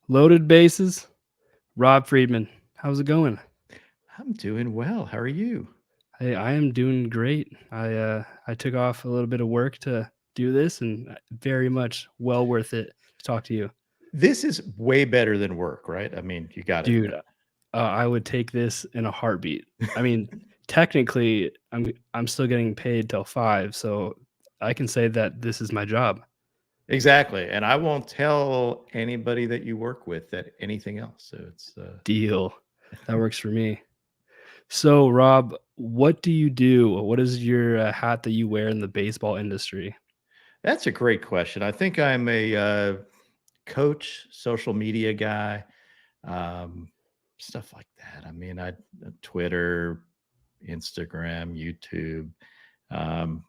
Loaded bases, Rob Friedman. How's it going? I'm doing well. How are you? Hey, I am doing great. I took off a little bit of work to do this, and very much well worth it to talk to you, This is way better than work, right? I mean, you got to dude. admit. I would take this in a heartbeat. I mean, technically, I'm still getting paid till 5, so I can say that this is my job. Exactly. And I won't tell anybody that you work with that anything else. So Deal. That works for me. So, Rob, what do you do? What is your hat that you wear in the baseball industry? that's a great question. I think I'm a coach, social media guy, um, stuff like that. I mean, Twitter, Instagram, YouTube, um,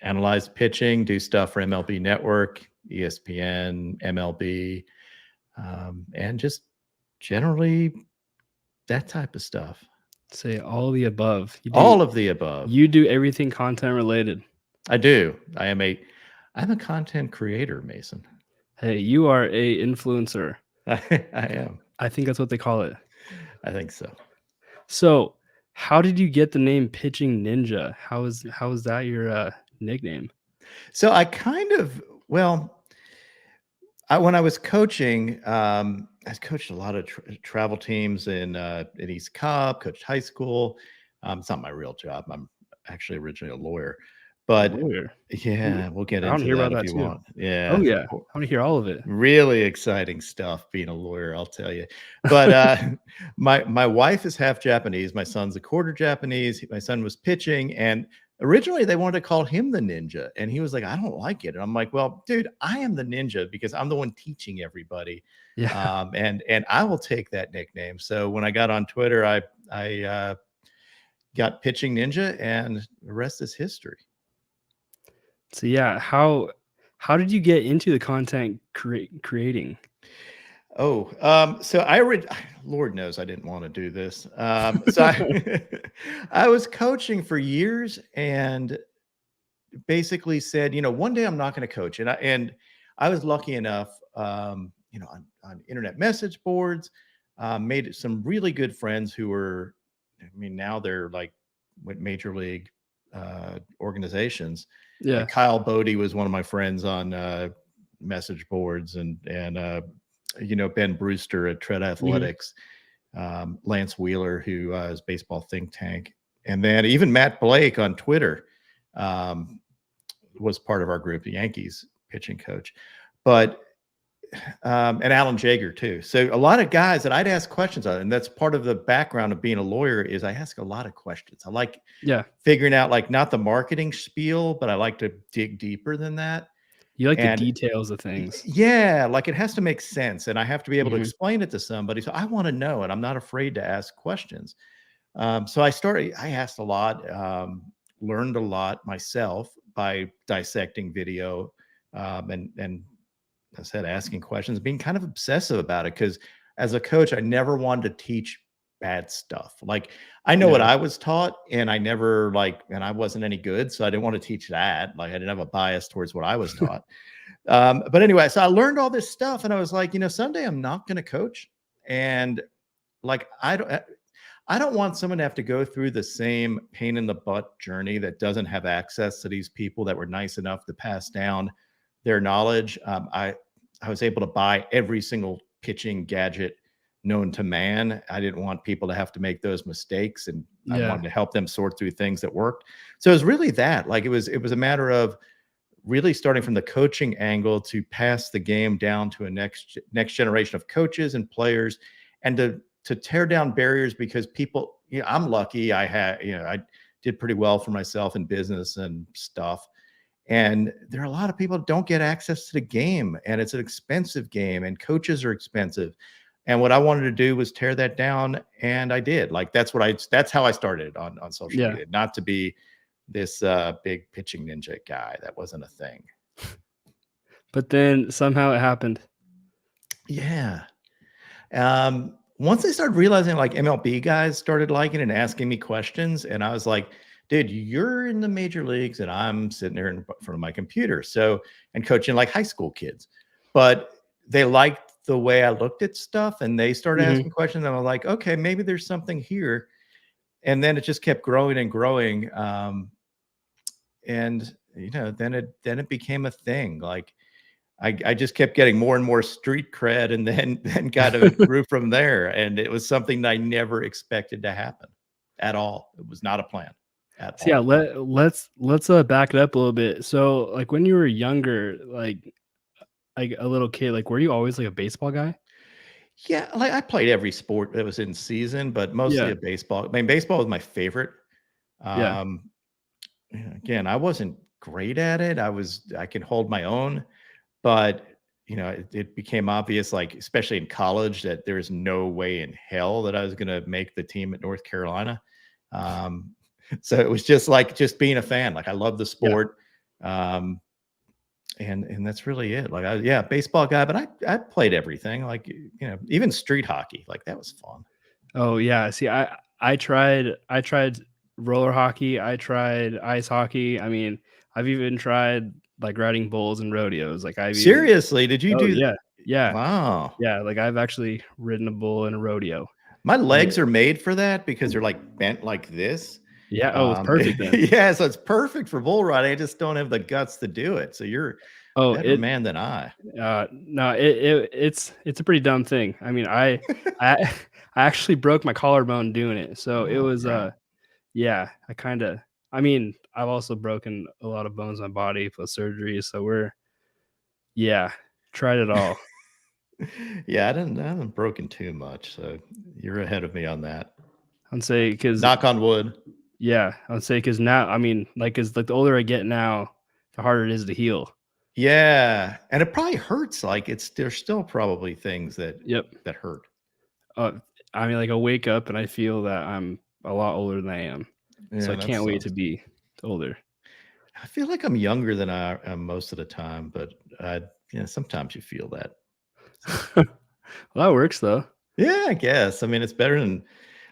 analyze pitching, do stuff for MLB Network, ESPN, MLB, and just generally that type of stuff. Say all the above. All of the above. You do everything content related. I do. I'm a content creator, Mason. Hey, you are a influencer. I am. I think that's what they call it. I think so. So, how did you get the name Pitching Ninja? How is that your nickname? So I kind of well, when I was coaching, I coached a lot of travel teams in East Cobb, coached high school. It's not my real job. I'm actually originally a lawyer, A but lawyer. Ooh, yeah, we'll get I want to into hear that about if that you too. want. Oh Yeah, yeah, I want to hear all of it. really exciting stuff being a lawyer, I'll tell you. But my wife is half Japanese. My son's a quarter Japanese. My son was pitching, and originally they wanted to call him the ninja, and he was like, "I don't like it." And I'm like, "Well, dude, I am the ninja because I'm the one teaching everybody, Yeah. and I will take that nickname." So when I got on Twitter, I got pitching ninja, and the rest is history. So yeah, how did you get into the content creating? Oh, so I read, Lord knows I didn't want to do this. I was coaching for years and basically said, one day I'm not going to coach. And I was lucky enough, on internet message boards, made some really good friends who were, I mean, now they're like with major league organizations. Yeah. Like Kyle Bodie was one of my friends on message boards, and Ben Brewster at Tread Mhm. Athletics, Lance Wheeler, who is Baseball Think Tank, and then even Matt Blake on Twitter um, was part of our group, the Yankees pitching coach, but and Alan Jaeger too. So a lot of guys that I'd ask questions on, and that's part of the background of being a lawyer is I ask a lot of questions. I like Yeah. figuring out like not the marketing spiel, but I like to dig deeper than that. You like the And details of things. yeah, like it has to make sense, and I have to be able to Mhm. explain it to somebody. So I want to know, and I'm not afraid to ask questions. So I asked a lot, learned a lot myself by dissecting video, and I said asking questions, being kind of obsessive about it. Because as a coach, I never wanted to teach bad stuff. Like I know what Yeah. I was taught, and and I wasn't any good, so I didn't want to teach that. Like I didn't have a bias towards what I was taught. But anyway, so I learned all this stuff, and I was like, someday I'm not going to coach, and like I don't want someone to have to go through the same pain in the butt journey that doesn't have access to these people that were nice enough to pass down their knowledge. I was able to buy every single pitching gadget known to man. I didn't want people to have to make those mistakes, and I Yeah. wanted to help them sort through things that worked. So it was really that. Like it was a matter of really starting from the coaching angle to pass the game down to a next generation of coaches and players, and to tear down barriers because people, I'm lucky. I did pretty well for myself in business and stuff. And there are a lot of people that don't get access to the game, and it's an expensive game, and coaches are expensive. And what I wanted to do was tear that down, and I did. Like that's how I started on social Yeah. media, not to be this big pitching ninja guy. That wasn't a thing. But then somehow it happened. Yeah. Once I started realizing like MLB guys started liking it and asking me questions, and I was like, dude, you're in the major leagues, and I'm sitting there in front of my computer. So, and coaching like high school kids, but they liked the way I looked at stuff, and they started Mhm. asking questions, and I was like, okay, maybe there's something here. And then it just kept growing and growing. And then it became a thing. Like I just kept getting more and more street cred, and then then it grew from there. And it was something that I never expected to happen at all. It was not a plan at So, yeah, all. let's back it up a little bit. So, like, when you were younger, like a little kid, like, were you always, like, a baseball guy? Yeah, like I played every sport that was in season, but mostly Yeah, a baseball. I mean, baseball was my favorite. yeah, Um, Again, I wasn't great at it. I can hold my own, but it became obvious, like especially in college, that there's no way in hell that I was going to make the team at North Carolina. Um, so it was just like just being a fan. Like I love the yeah. sport, um, and that's really it. Like yeah, baseball guy, but I played everything. Like even street hockey. Like that was fun. Oh, yeah, see, I tried roller hockey, I tried ice hockey, I mean, I've even tried, like, riding bulls and rodeos, like, I've even Seriously, did you Oh, do? yeah, yeah, Wow. yeah, like, I've actually ridden a bull in a rodeo, My and legs are made for that because they're, like, bent like this. yeah, oh, it's perfect then. Yeah, so it's perfect for bull riding, I just don't have the guts to do it, so you're Oh, better man than I. no, it's a pretty dumb thing, I mean, I I actually broke my collarbone doing it, so it Oh, was, crap. yeah, I mean, I've also broken a lot of bones in my body with surgery, so yeah, tried it all. Yeah, I haven't broken too much, so you're ahead of me on that. I'd say because Knock on wood. yeah, I'd say because now I mean, like, 'cause, like, the older I get now, the harder it is to heal. Yeah, and it probably hurts, like, there's still probably things Yep. that hurt. Uh, I mean, like, I wake up and I feel that I'm a lot older than I am, so Yeah, I that can't wait to sucks. be older. I feel like I'm younger than I am most of the time, but, sometimes you feel that, so Well, that works though. yeah, I guess. I mean, it's better than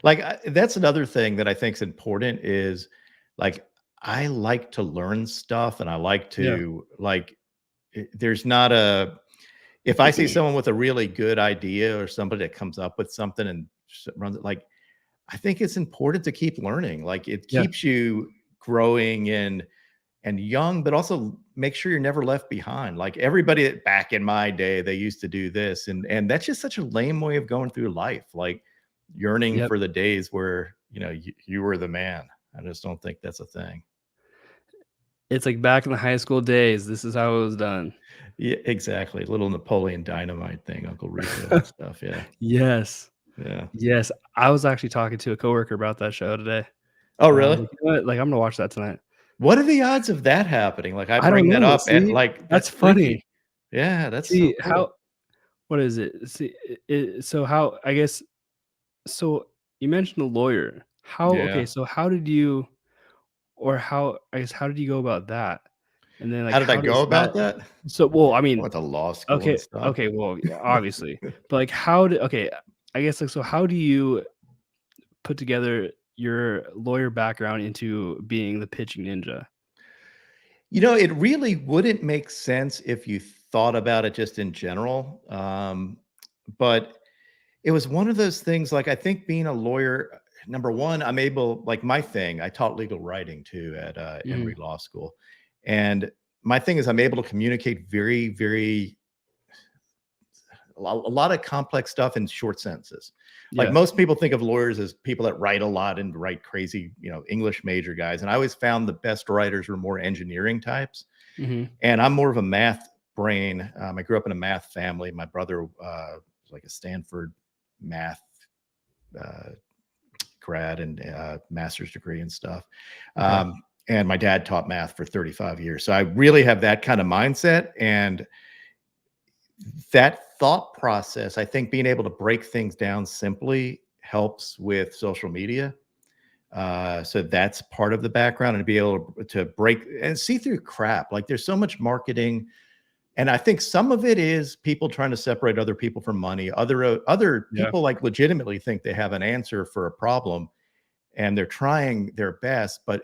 like, that's another thing that I think is important is, like, I like to learn stuff, and I like Yeah. to, like, there's not a if I see someone with a really good idea or somebody that comes up with something and runs it, like, I think it's important to keep learning. Like, it Yeah. keeps you growing and young, but also make sure you're never left behind. Like everybody back in my day, they used to do this, and that's just such a lame way of going through life. Like yearning Yep. for the days where you were the man. I just don't think that's a thing. It's like back in the high school days, this is how it was done. Yeah, exactly. Little Napoleon Dynamite thing, Uncle Rico and stuff. Yeah, Yes. yeah. Yes. I was actually talking to a coworker about that show today. Oh, I was really? like, "You know what? Like, I'm gonna watch that tonight." What are the odds of that happening? Like I I don't bring that know, up and see? like That's that's freaky. funny. Yeah, that's so See, cool. how what is it? See, so how I guess so you mentioned a lawyer. How okay, Yeah. so how did you or how I guess, how did you go about that? And then, like, How did I how go does that about that? so well, I I mean, went to law school and okay, stuff. okay, well, yeah, obviously. But, like, how do okay, I guess, like, so how do you put together your lawyer background into being the pitching ninja? It really wouldn't make sense if you thought about it just in general. But it was one of those things, like, I think being a lawyer, number one, I'm able, like, my thing, I taught legal writing too at Emory Mhm. Law School. And my thing is, I'm able to communicate very, very a lot of complex stuff in short sentences. Like Yeah. most people think of lawyers as people that write a lot and write crazy, English major guys. And I always found the best writers were more engineering types. Mhm. And I'm more of a math brain. I grew up in a math family. My brother was like a Stanford math uh, grad and master's degree and stuff. Okay. And my dad taught math for 35 years. So I really have that kind of mindset. And that thought process, I think being able to break things down simply helps with social media. So that's part of the background and be able to break and see through crap. Like there's so much marketing. And I think some of it is people trying to separate other people from money. Other Yeah. people like legitimately think they have an answer for a problem and they're trying their best, but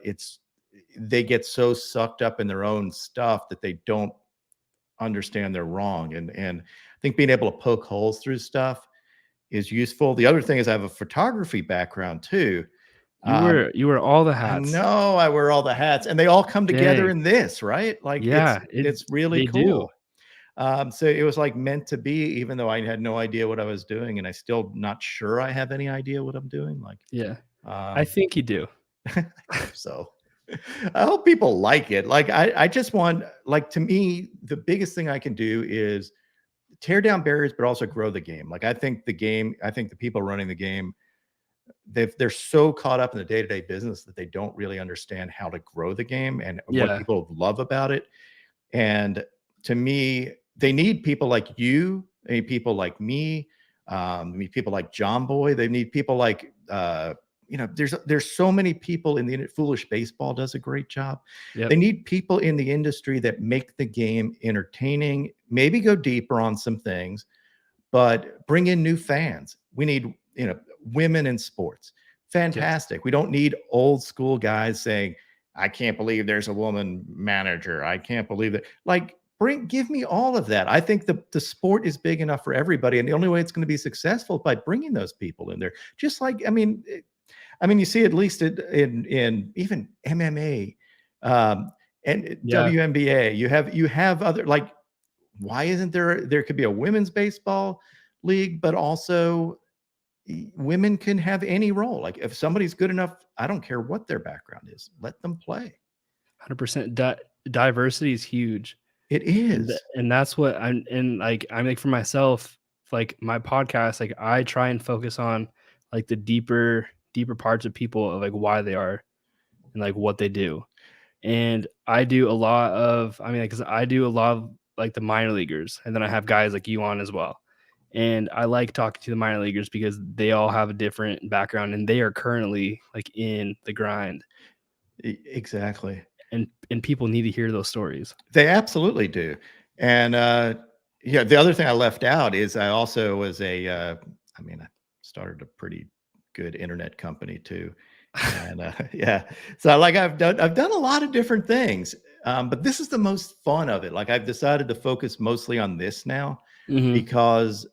they get so sucked up in their own stuff that they don't understand they're wrong. And think being able to poke holes through stuff is useful. The other thing is I have a photography background too. You were all the I hats. know I wear all the hats, and they all come together Dang. in this, right? Like Yeah, it's really they do. cool. So it was like meant to be, even though I had no idea what I was doing, and I still not sure I have any idea what I'm doing. Like, Yeah. I um, think you do. I hope so. I hope people like it. Like, I just want, like, to me, the biggest thing I can do is tear down barriers, but also grow the game. Like, I think the people running the game, they're so caught up in the day-to-day business that they don't really understand how to grow the game and what Yeah. people love about it. And to me, they need people like you, they need people like me, they need people like John Boy. They need people like there's so many people in the Foolish Baseball does a great job. They Yep. need people in the industry that make the game entertaining, maybe go deeper on some things, but bring in new fans. We need, women in sports. Yep. Fantastic. We don't need old school guys saying, I can't believe there's a woman manager. I can't believe that. Like, give me all of that. I think the sport is big enough for everybody. And the only way it's going to be successful is by bringing those people in there. Just like, you see at least in even MMA, and Yeah. WNBA. You have other, like, why isn't there could be a women's baseball league, but also women can have any role. Like, if somebody's good enough, I don't care what their background is, let them play. 100%. Diversity is huge. It And is. and that's what I'm like, for myself, like my podcast, like I try and focus on like the deeper parts of people of like why they are and like what they do. And I do a lot of, because I do a lot of like the minor leaguers, and then I have guys like you on as well. And I like talking to the minor leaguers because they all have a different background and they are currently like in the grind, Exactly. and people need to hear those stories. They absolutely do. And yeah, the other thing I left out is I also was I started a pretty good internet company too. And yeah, so like I've done a lot of different things. But this is the most fun of it. Like, I've decided to focus mostly on this now Mhm. because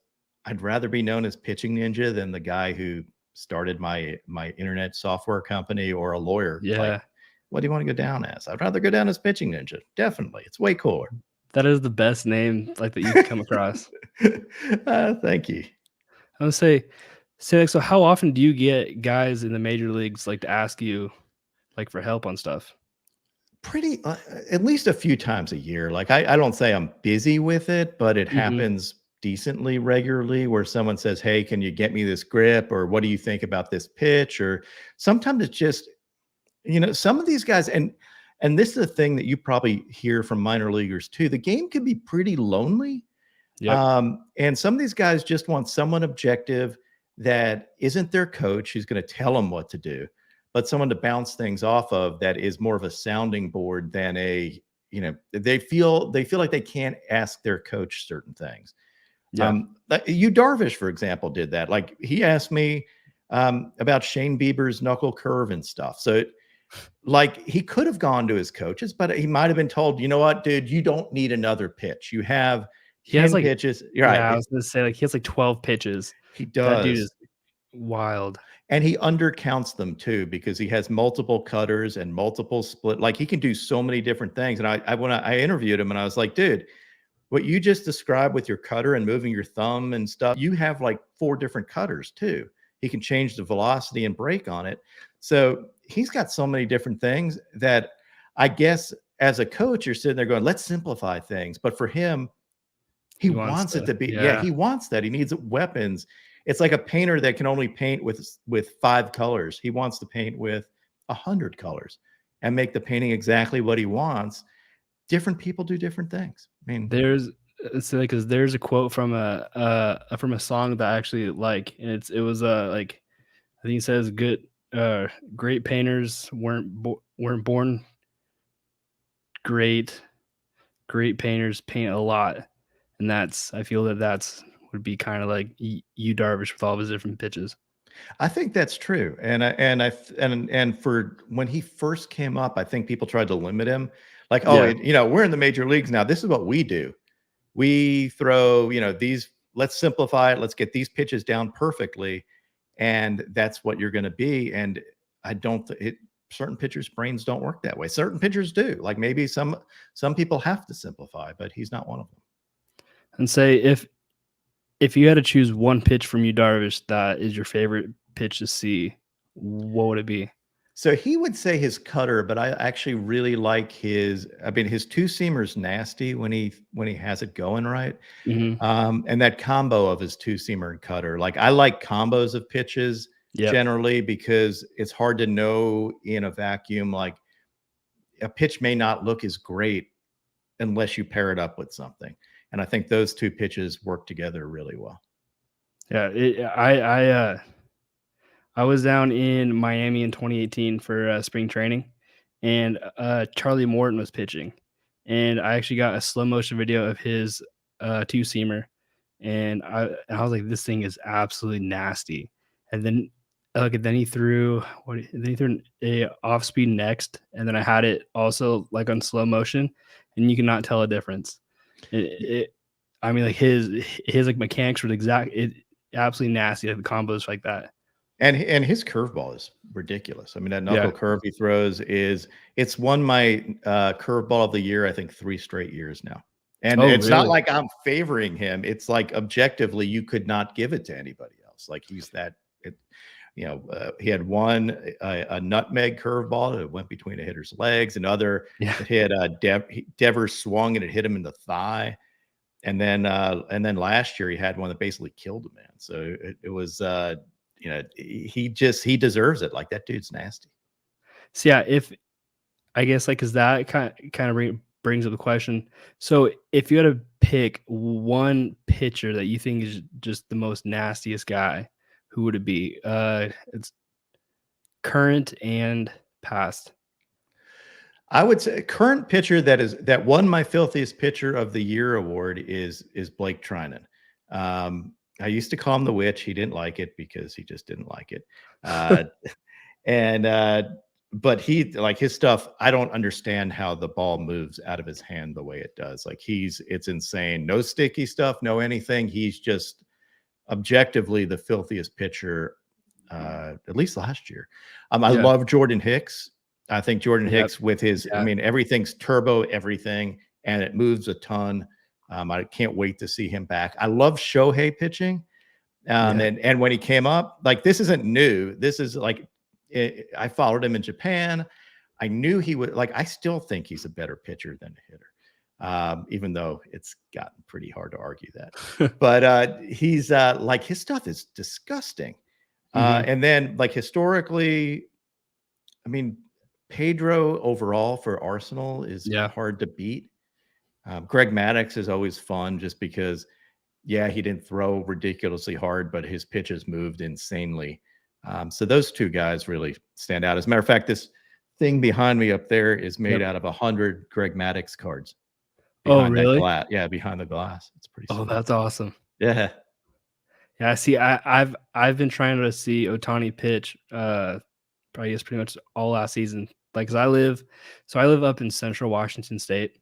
I'd rather be known as Pitching Ninja than the guy who started my internet software company, or a lawyer. Like, Yeah. what do you want to go down as? I'd rather go down as Pitching Ninja. Definitely. It's way cooler. That is the best name, like, that you could come across. Thank you. I would say, like, so how often do you get guys in the major leagues, like, to ask you, like, for help on stuff? Pretty at least a few times a year. Like, I don't say I'm busy with it, but it Mhm. happens decently regularly where someone says, "Hey, can you get me this grip?" Or, "What do you think about this pitch?" Or sometimes it's just, some of these guys, and this is a thing that you probably hear from minor leaguers too. The game can be pretty lonely. Yep. And some of these guys just want someone objective that isn't their coach who's going to tell them what to do, but someone to bounce things off of that is more of a sounding board than they feel like they can't ask their coach certain things. Yeah. Like Yu Darvish, for example, did that. Like, he asked me about Shane Bieber's knuckle curve and stuff. So, like, he could have gone to his coaches, but he might have been told, you know what, dude, you don't need another pitch. You have He has, 10 like, pitches. You're yeah, I right. was gonna say, like, he has, like, 12 pitches. He That dude does. is wild. And he undercounts them too because he has multiple cutters and multiple split. Like, he can do so many different things. And when I interviewed him, and I was like, dude, what you just described with your cutter and moving your thumb and stuff, you have like 4 different cutters too. He can change the velocity and brake on it. So he's got so many different things that, I guess, as a coach, you're sitting there going, let's simplify things. But for him, he He wants wants it to, to be, yeah, yeah. he wants that. He needs weapons. It's like a painter that can only paint with 5 colors. He wants to paint with 100 colors and make the painting exactly what he wants. Different people do different things. I mean, There's so, like, 'cause there's a quote from a song that I actually like, and it was, like, I think it says, "Good great painters weren't born great, great painters paint a lot." And I feel that that's would be kinda like Yu Darvish with all of his different pitches. I think that's true. And for when he first came up, I think people tried to limit him. Like, oh, Yeah. we're in the major leagues now. This is what we do. we throw, these, let's simplify it. Let's get these pitches down perfectly. And that's what you're going to be. And I don't, certain pitchers' brains don't work that way. Certain pitchers do. Like maybe some people have to simplify, but he's not one of them. And say if you had to choose one pitch from Yu Darvish that is your favorite pitch to see, what would it be? So he would say his cutter, but I actually really like his. I mean, his two seamer's nasty when he has it going right, Mhm. and that combo of his two seamer and cutter. Like I like combos of pitches Yep. generally because it's hard to know in a vacuum. Like a pitch may not look as great unless you pair it up with something, and I think those two pitches work together really well. Yeah, I was down in Miami in 2018 for spring training, and Charlie Morton was pitching, and I actually got a slow motion video of his two seamer, and I was like, this thing is absolutely nasty. And then then he threw a off speed next, and then I had it also like on slow motion, and you cannot tell a difference. It I mean, like his like mechanics were absolutely nasty, like the combos like that. And his curveball is ridiculous. I mean, that knuckle Yeah. curve he throws it's won my curveball of the year, I think 3 straight years now. And Oh, it's not really? like I'm favoring him. It's like objectively you could not give it to anybody else. Like he's that it, he had one a nutmeg curveball that went between a hitter's legs, another Yeah. that hit Devers swung and it hit him in the thigh. And then last year he had one that basically killed a man. So it was he deserves it. Like that dude's nasty. So, yeah, if I guess, like, 'cause that kinda brings up the question. So, if you had to pick one pitcher that you think is just the most nastiest guy, who would it be? It's current and past. I would say current pitcher that won my filthiest pitcher of the year award is Blake Trinan. I used to call him the witch. He didn't like it because he just didn't like it. Uh, and but he like his stuff. I don't understand how the ball moves out of his hand the way it does. Like it's insane. No sticky stuff, no anything. He's just objectively the filthiest pitcher, at least last year. I Yeah. love Jordan Hicks. I think Jordan Yep. Hicks with his, I Yeah. mean, everything's turbo, everything, and it moves a ton. I can't wait to see him back. I love Shohei pitching. Yeah. And when he came up, like this isn't new. This is like I followed him in Japan. I knew he would like. I still think he's a better pitcher than a hitter, even though it's gotten pretty hard to argue that. But he's like his stuff is disgusting. Mhm. And then like historically, I mean, Pedro overall for Arsenal is Yeah. hard to beat. Greg Maddux is always fun just because yeah, he didn't throw ridiculously hard, but his pitches moved insanely. So those two guys really stand out. As a matter of fact, this thing behind me up there is made Yep. out of 100 Greg Maddux cards Oh, behind that really? glass. Yeah, behind the glass. It's pretty Oh, sweet. that's awesome. Yeah. Yeah, see, I've been trying to see Otani pitch, probably guess pretty much all last season. Like, 'cause I live up in Central Washington State,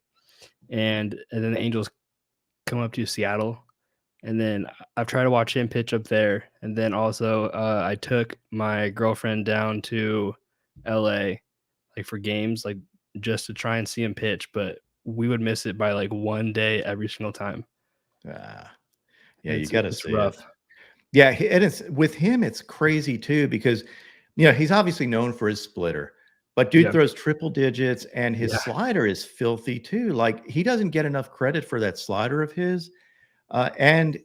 and then the Angels come up to Seattle, and then I've tried to watch him pitch up there, and then also, I took my girlfriend down to LA, like, for games, like, just to try and see him pitch, but we would miss it by, like, 1 day every single time. Ah, yeah, you got to It's see rough. it. Yeah, and it's with him, it's crazy too because he's obviously known for his splitter, but dude Yeah, throws triple digits and his yeah, slider is filthy too. Like he doesn't get enough credit for that slider of his, and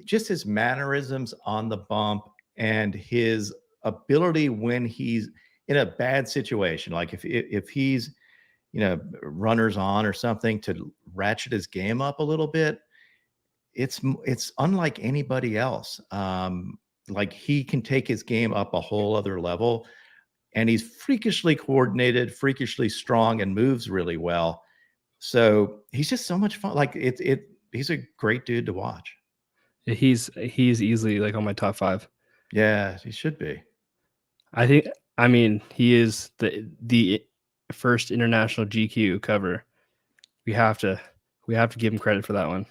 just his mannerisms on the bump and his ability when he's in a bad situation, like if he's runners on or something to ratchet his game up a little bit it's unlike anybody else. Like he can take his game up a whole other level, and he's freakishly coordinated, freakishly strong, and moves really well. So he's just so much fun. Like he's a great dude to watch. he's easily, like, on my top 5. Yeah, he should be. I think I mean, he is the first international GQ cover. We have to we have to give him credit for that one.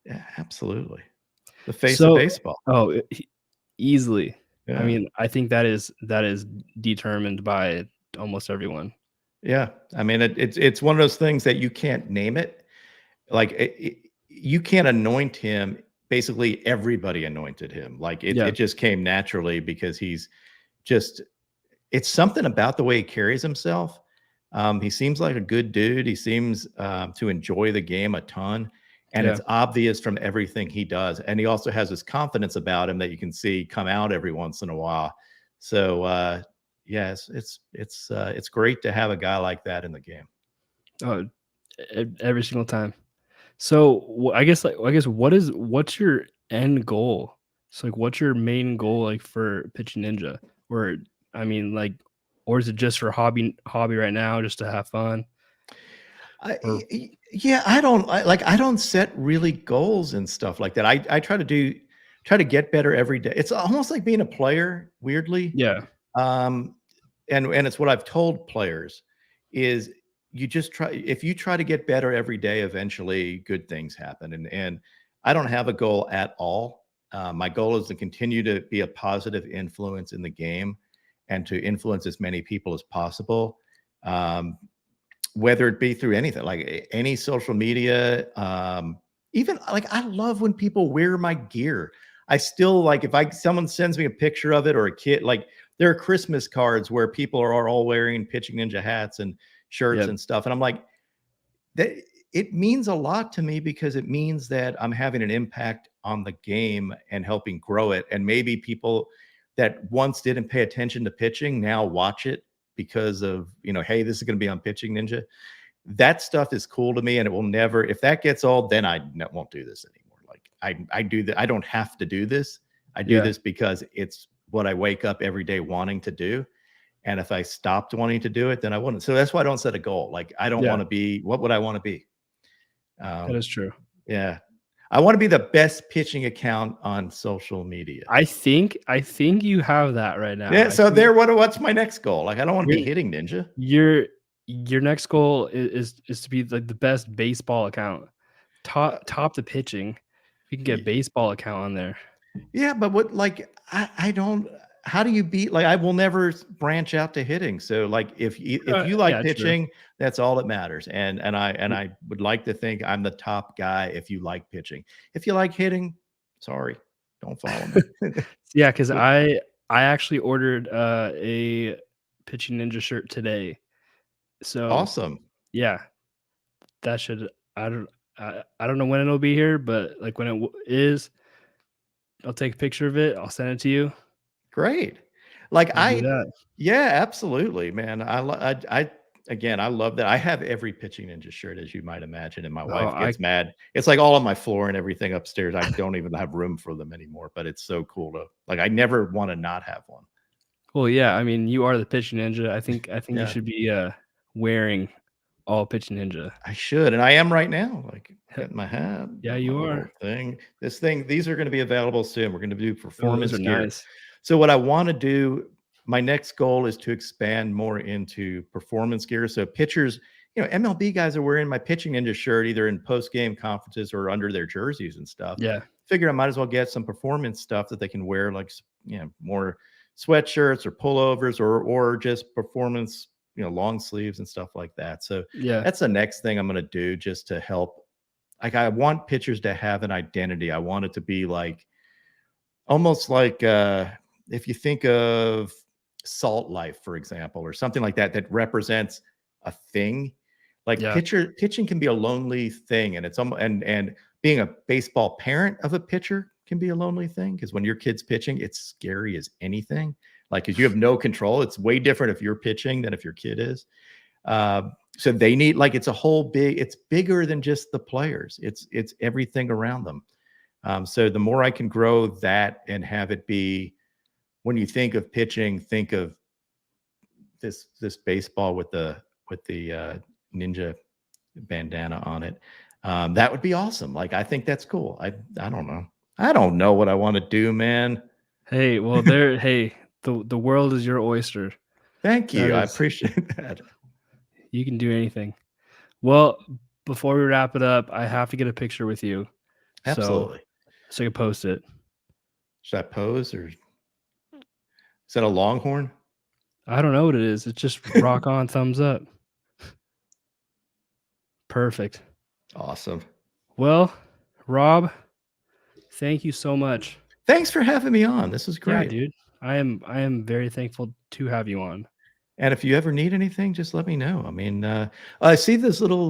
Yeah, absolutely. The face of So, baseball. oh, easily. I Yeah. mean, I think that is determined by almost everyone. Yeah. I mean, it's one of those things that you can't name it. Like, you can't anoint him. Basically, everybody anointed him. Like, it Yeah, just came naturally because he's just it's something about the way he carries himself. He seems like a good dude. He seems, to enjoy the game a ton, and yeah. it's obvious from everything he does, and he also has this confidence about him that you can see come out every once in a while. So, yes, it's great to have a guy like that in the game. Oh, every single time. So, I guess what's your end goal? So, like, what's your main goal, like, for Pitching Ninja? Or, I mean, like, or is it just for hobby right now, just to have fun? Or Yeah, I don't set really goals and stuff like that. I try to get better every day. It's almost like being a player, weirdly. yeah, Um, and it's what I've told players is you just try if you try to get better every day, eventually good things happen. And I don't have a goal at all. My goal is to continue to be a positive influence in the game and to influence as many people as possible. Um, whether it be through anything, like any social media, even like I love when people wear my gear. I still like if I someone sends me a picture of it or a kid, like there are Christmas cards where people are all wearing Pitching Ninja hats and shirts yeah, and stuff. And I'm like, that it means a lot to me because it means that I'm having an impact on the game and helping grow it. And maybe people that once didn't pay attention to pitching now watch it because of, hey, this is going to be on Pitching Ninja. That stuff is cool to me, and it will never. If that gets old, then won't do this anymore. Like I do that. I don't have to do this. I do yeah, this because it's what I wake up every day wanting to do. And if I stopped wanting to do it, then I wouldn't. So that's why I don't set a goal. Like I don't yeah. want to be. What would I want to be? That Um, is true. yeah, I want to be the best pitching account on social media. I think you have that right now. Yeah. I So think what's my next goal? Like I don't want to be your hitting ninja. your your next goal is to be like the best baseball account. Top the pitching. If you can get baseball account on there. Yeah, but what like I don't how do you beat like I will never branch out to hitting. So like if you like Yeah, true. pitching, that's all that matters. And I would like to think I'm the top guy if you like pitching. If you like hitting, sorry, don't follow me. Yeah, because But I actually ordered, a Pitching Ninja shirt today. So, awesome. yeah, that should I don't know when it'll be here, but, like, when it is, I'll take a picture of it, I'll send it to you. Great. Like We'll do that. yeah, absolutely, man. I again, I love that. I have every Pitching Ninja shirt, as you might imagine, and my Oh, wife gets mad. It's like all on my floor and everything upstairs. I don't even have room for them anymore, but it's so cool to like. I never want to not have one. well, yeah, I mean, you are the Pitching Ninja. I think you Yeah, should be, wearing all Pitching Ninja. I should, and I am right now. Like, got my hat, Yeah, got my you little are. thing. These are going to be available soon. We're going to do Oh, those performance are gear. nice. So, what I want to do, my next goal is to expand more into performance gear. So, pitchers, MLB guys are wearing my Pitching Ninja shirt either in post game conferences or under their jerseys and stuff. Yeah, Figure I might as well get some performance stuff that they can wear, like more sweatshirts or pullovers or just performance, long sleeves and stuff like that. So yeah, that's the next thing I'm going to do just to help. Like I want pitchers to have an identity. I want it to be like almost like if you think of Salt Life, for example, or something like that that represents a thing. Like yeah, pitching can be a lonely thing, and it's and being a baseball parent of a pitcher can be a lonely thing because when your kid's pitching, it's scary as anything. Like because you have no control. It's way different if you're pitching than if your kid is. So they need like it's bigger than just the players. It's everything around them. So the more I can grow that and have it be when you think of pitching, think of this baseball with the ninja bandana on it. That would be awesome. Like I think that's cool. I don't know. I don't know what I want to do, man. Hey, well, hey, the world is your oyster. Thank That you. I is appreciate that. You can do anything. Well, before we wrap it up, I have to get a picture with you. Absolutely. So you can post it. Should I pose, or is that a longhorn? I don't know what it is. It's just rock on, thumbs up. Perfect. Awesome. Well, Rob, thank you so much. Thanks for having me on. This was Yeah, great. dude. I am very thankful to have you on. And if you ever need anything, just let me know. I mean, I see those little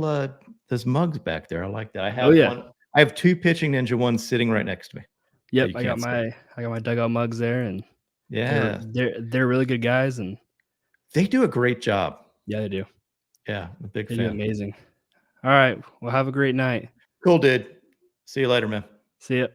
those mugs back there. I like that. I Oh have yeah. one. I have 2 pitching ninja ones sitting right next to me. Yep, You I got can't see. my dugout mugs there, and Yeah, they're really good guys, and they do a great job. yeah, they do. Yeah, I'm a big They do fan. amazing. All right. Well, have a great night. Cool, dude. See you later, man. See ya.